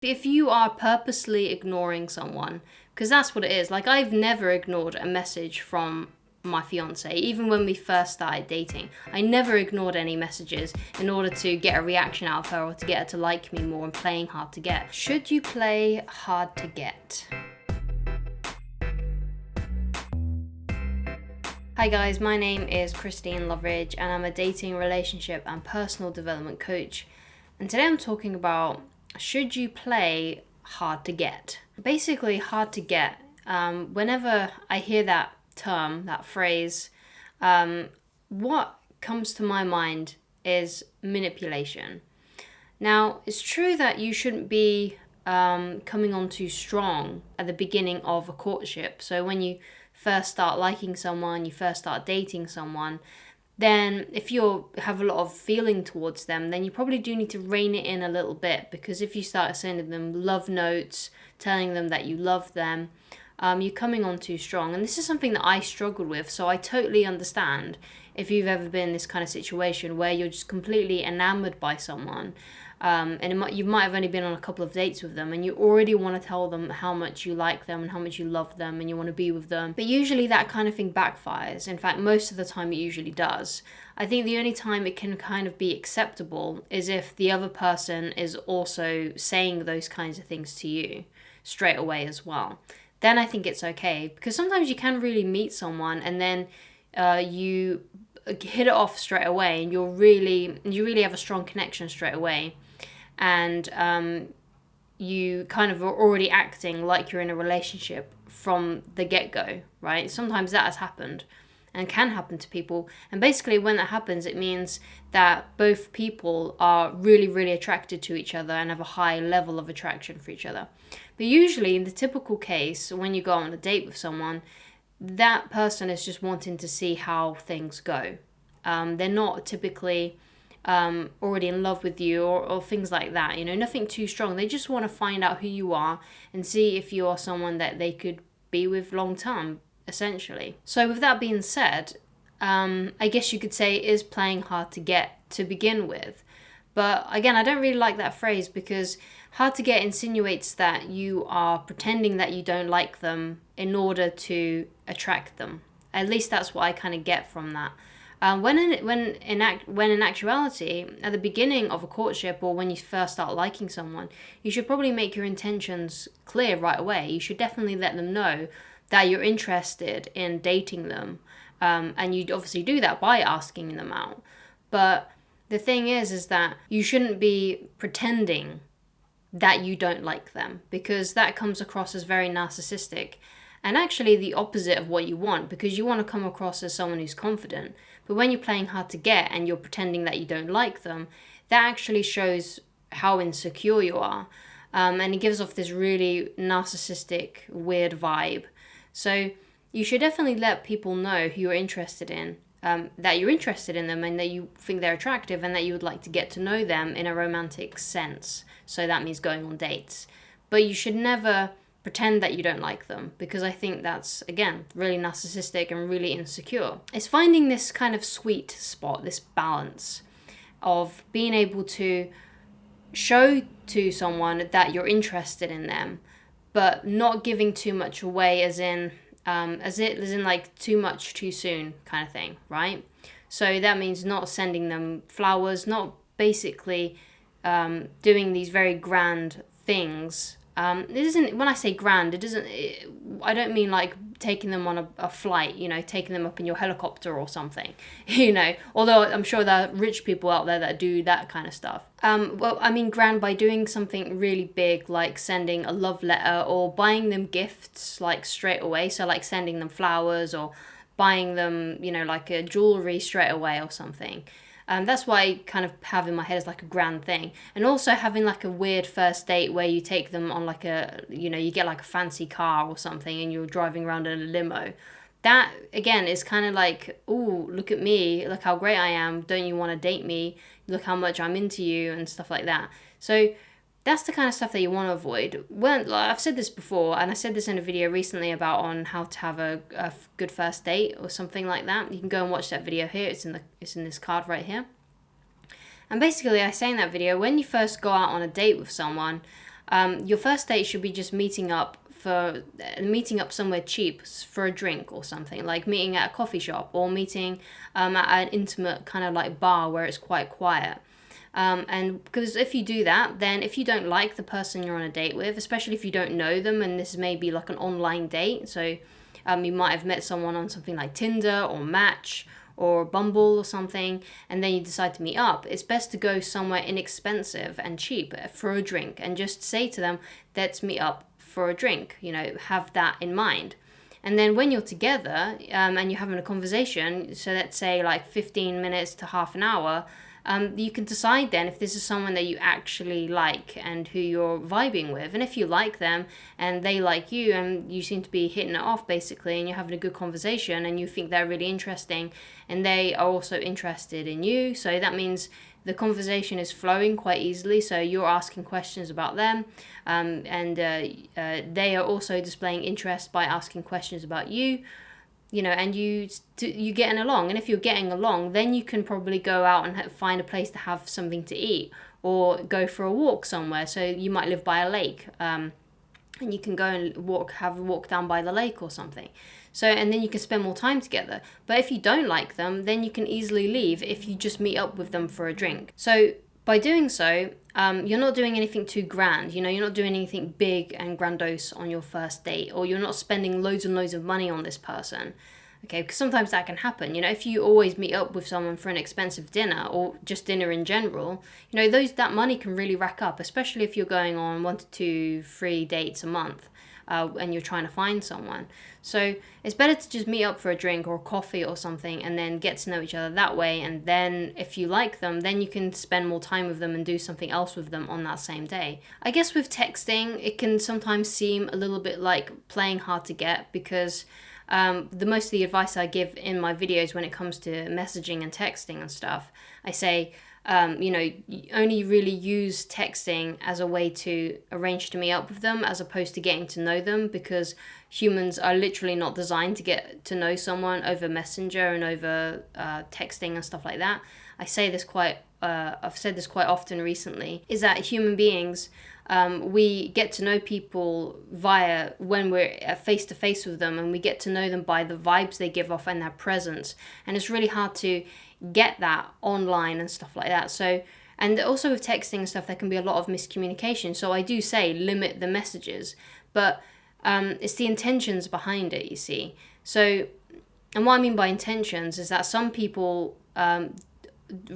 If you are purposely ignoring someone, because that's what it is. Like, I've never ignored a message from my fiance, even when we first started dating. I never ignored any messages in order to get a reaction out of her or to get her to like me more and playing hard to get. Should you play hard to get? Hi guys, my name is Christine Loveridge and I'm a dating, relationship and personal development coach. And today I'm talking about, should you play hard to get? Basically, hard to get, whenever I hear that term, that phrase, what comes to my mind is manipulation. Now, it's true that you shouldn't be coming on too strong at the beginning of a courtship. So when you first start liking someone, you first start dating someone, then if you have a lot of feeling towards them, then you probably do need to rein it in a little bit, because if you start sending them love notes, telling them that you love them, you're coming on too strong. And this is something that I struggled with, so I totally understand if you've ever been in this kind of situation where you're just completely enamored by someone, and you might have only been on a couple of dates with them and you already want to tell them how much you like them and how much you love them and you want to be with them. But usually that kind of thing backfires. In fact, most of the time it usually does. I think the only time it can kind of be acceptable is if the other person is also saying those kinds of things to you straight away as well. Then I think it's okay, because sometimes you can really meet someone and then you hit it off straight away and you really have a strong connection straight away, and you kind of are already acting like you're in a relationship from the get-go, right? Sometimes that has happened and can happen to people, and basically when that happens, it means that both people are really, really attracted to each other and have a high level of attraction for each other. But usually in the typical case, when you go on a date with someone, that person is just wanting to see how things go. They're not typically already in love with you or things like that, nothing too strong. They just want to find out who you are and see if you are someone that they could be with long term, essentially. So with that being said, I guess you could say it is playing hard to get to begin with. But again, I don't really like that phrase, because hard to get insinuates that you are pretending that you don't like them in order to attract them. At least that's what I kind of get from that. When in actuality, at the beginning of a courtship or when you first start liking someone, you should probably make your intentions clear right away. You should definitely let them know that you're interested in dating them. And you'd obviously do that by asking them out. But the thing is that you shouldn't be pretending that you don't like them, because that comes across as very narcissistic and actually the opposite of what you want, because you want to come across as someone who's confident. But when you're playing hard to get and you're pretending that you don't like them, that actually shows how insecure you are, and it gives off this really narcissistic, weird vibe. So you should definitely let people know who you're interested in, that you're interested in them and that you think they're attractive and that you would like to get to know them in a romantic sense. So that means going on dates. But you should never pretend that you don't like them, because I think that's, again, really narcissistic and really insecure. It's finding this kind of sweet spot, this balance of being able to show to someone that you're interested in them, but not giving too much away, as in like too much too soon kind of thing, right? So that means not sending them flowers, not basically doing these very grand things. It isn't, when I say grand, I don't mean like taking them on a flight, taking them up in your helicopter or something, although I'm sure there are rich people out there that do that kind of stuff. Well, I mean grand by doing something really big, like sending a love letter or buying them gifts like straight away. So like sending them flowers or buying them, like a jewelry straight away or something. That's what I kind of have in my head as like a grand thing. And also having like a weird first date where you take them on like you get like a fancy car or something and you're driving around in a limo. That, again, is kind of like, ooh, look at me, look how great I am, don't you want to date me, look how much I'm into you, and stuff like that. So that's the kind of stuff that you want to avoid. Well, I've said this before, and I said this in a video recently about on how to have a good first date or something like that. You can go and watch that video here. It's in this card right here. And basically, I say in that video, when you first go out on a date with someone, Your first date should be just meeting up somewhere cheap for a drink or something, like meeting at a coffee shop or meeting at an intimate kind of like bar where it's quite quiet. And because if you do that, then if you don't like the person you're on a date with, especially if you don't know them and this may be like an online date, so you might have met someone on something like Tinder or Match or Bumble or something, and then you decide to meet up, it's best to go somewhere inexpensive and cheap for a drink and just say to them, let's meet up for a drink, have that in mind. And then when you're together and you're having a conversation, so let's say like 15 minutes to half an hour, you can decide then if this is someone that you actually like and who you're vibing with. And if you like them and they like you and you seem to be hitting it off basically, and you're having a good conversation and you think they're really interesting and they are also interested in you, so that means the conversation is flowing quite easily. So you're asking questions about them, and they are also displaying interest by asking questions about you. And you getting along. And if you're getting along, then you can probably go out and find a place to have something to eat or go for a walk somewhere. So you might live by a lake, and you can go and have a walk down by the lake or something. So, and then you can spend more time together. But if you don't like them, then you can easily leave if you just meet up with them for a drink. So by doing so, you're not doing anything too grand. You're not doing anything big and grandiose on your first date, or you're not spending loads and loads of money on this person. Okay, because sometimes that can happen. If you always meet up with someone for an expensive dinner or just dinner in general, that money can really rack up, especially if you're going on 1 to 2, 3 dates a month. And you're trying to find someone. So it's better to just meet up for a drink or coffee or something and then get to know each other that way. And then if you like them, then you can spend more time with them and do something else with them on that same day. I guess with texting, it can sometimes seem a little bit like playing hard to get, because most of the advice I give in my videos when it comes to messaging and texting and stuff, I say, you only really use texting as a way to arrange to meet up with them as opposed to getting to know them, because humans are literally not designed to get to know someone over Messenger and over texting and stuff like that. I've said this quite often recently, is that human beings, we get to know people when we're face to face with them, and we get to know them by the vibes they give off and their presence. And it's really hard to get that online and stuff like that. So, and also with texting and stuff, there can be a lot of miscommunication. So I do say limit the messages, but it's the intentions behind it, you see. So, and what I mean by intentions is that some people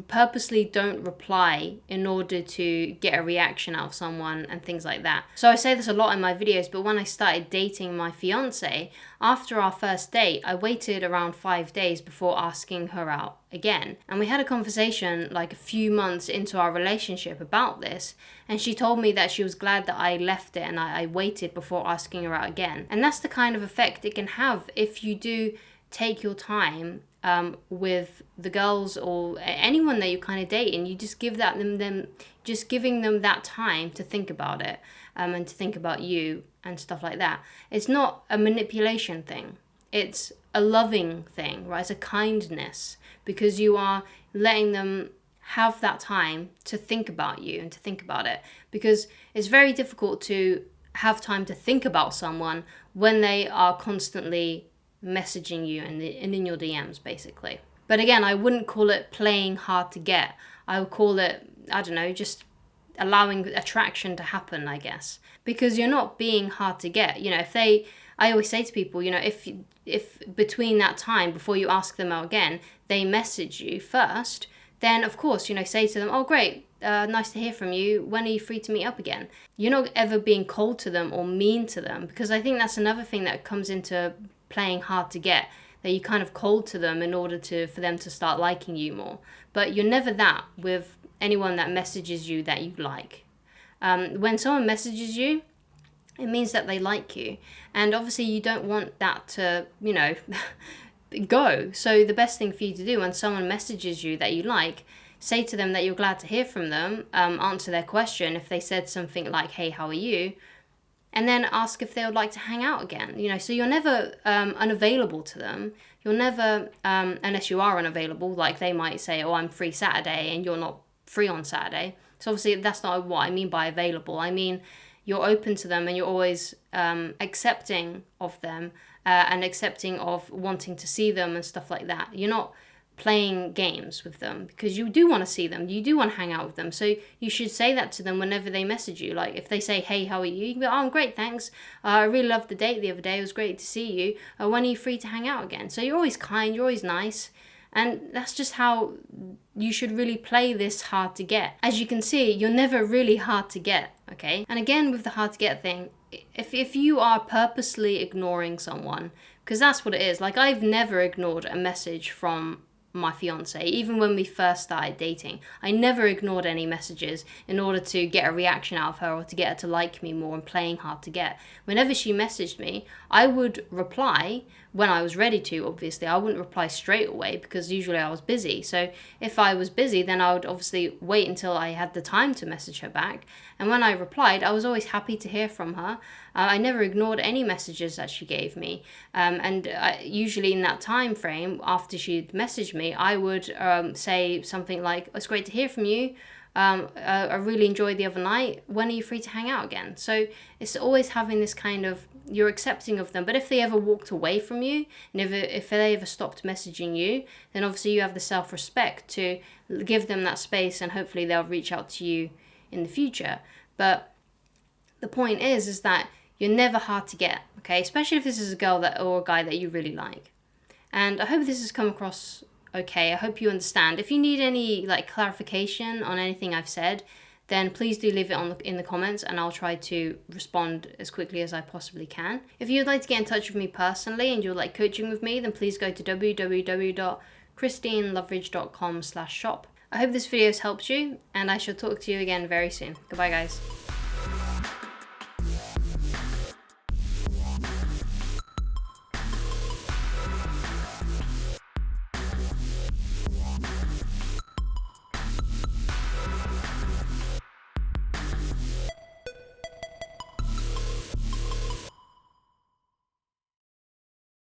purposely don't reply in order to get a reaction out of someone and things like that. So I say this a lot in my videos, but when I started dating my fiance, after our first date, I waited around 5 days before asking her out again. And we had a conversation like a few months into our relationship about this, and she told me that she was glad that I left it and I waited before asking her out again. And that's the kind of effect it can have if you do take your time with the girls or anyone that you kind of date, and you just give them just giving them that time to think about it, and to think about you and stuff like that. It's not a manipulation thing. It's a loving thing, right? It's a kindness, because you are letting them have that time to think about you and to think about it, because it's very difficult to have time to think about someone when they are constantly messaging you and in your DMs basically. But again, I wouldn't call it playing hard to get. I would call it, I don't know, just allowing attraction to happen, I guess. Because you're not being hard to get. I always say to people, if between that time before you ask them out again, they message you first, then of course, say to them, oh great, nice to hear from you. When are you free to meet up again? You're not ever being cold to them or mean to them, because I think that's another thing that comes into playing hard to get, that you kind of cold to them in order for them to start liking you more. But you're never that with anyone that messages you that you like. When someone messages you, it means that they like you. And obviously you don't want that to, go. So the best thing for you to do when someone messages you that you like, say to them that you're glad to hear from them, answer their question if they said something like, hey, how are you? And then ask if they would like to hang out again. So you're never unavailable to them. You're never, unless you are unavailable, like they might say, oh, I'm free Saturday, and you're not free on Saturday. So obviously that's not what I mean by available. I mean, you're open to them and you're always accepting of them and accepting of wanting to see them and stuff like that. You're not playing games with them because you do want to see them, you do want to hang out with them. So you should say that to them whenever they message you. Like if they say, hey, how are you? You can be, oh, I'm great, thanks. I really loved the date the other day. It was great to see you. When are you free to hang out again? So you're always kind, you're always nice. And that's just how you should really play this hard to get. As you can see, you're never really hard to get, okay? And again, with the hard to get thing, if you are purposely ignoring someone, because that's what it is. Like, I've never ignored a message from my fiance, even when we first started dating. I never ignored any messages in order to get a reaction out of her or to get her to like me more and playing hard to get. Whenever she messaged me, I would reply when I was ready to, obviously. I wouldn't reply straight away because usually I was busy. So if I was busy, then I would obviously wait until I had the time to message her back. And when I replied, I was always happy to hear from her. I never ignored any messages that she gave me. Usually in that time frame, after she'd messaged me, I would say something like, it's great to hear from you. I really enjoyed the other night. When are you free to hang out again? So it's always having this kind of, you're accepting of them. But if they ever walked away from you, and if they ever stopped messaging you, then obviously you have the self-respect to give them that space and hopefully they'll reach out to you in the future. But the point is that you're never hard to get, okay? Especially if this is a girl that or a guy that you really like. And I hope this has come across okay. I hope you understand. If you need any like clarification on anything I've said, then please do leave it in the comments and I'll try to respond as quickly as I possibly can. If you'd like to get in touch with me personally and you'd like coaching with me, then please go to www.christineloveridge.com/shop. I hope this video has helped you and I shall talk to you again very soon. Goodbye, guys.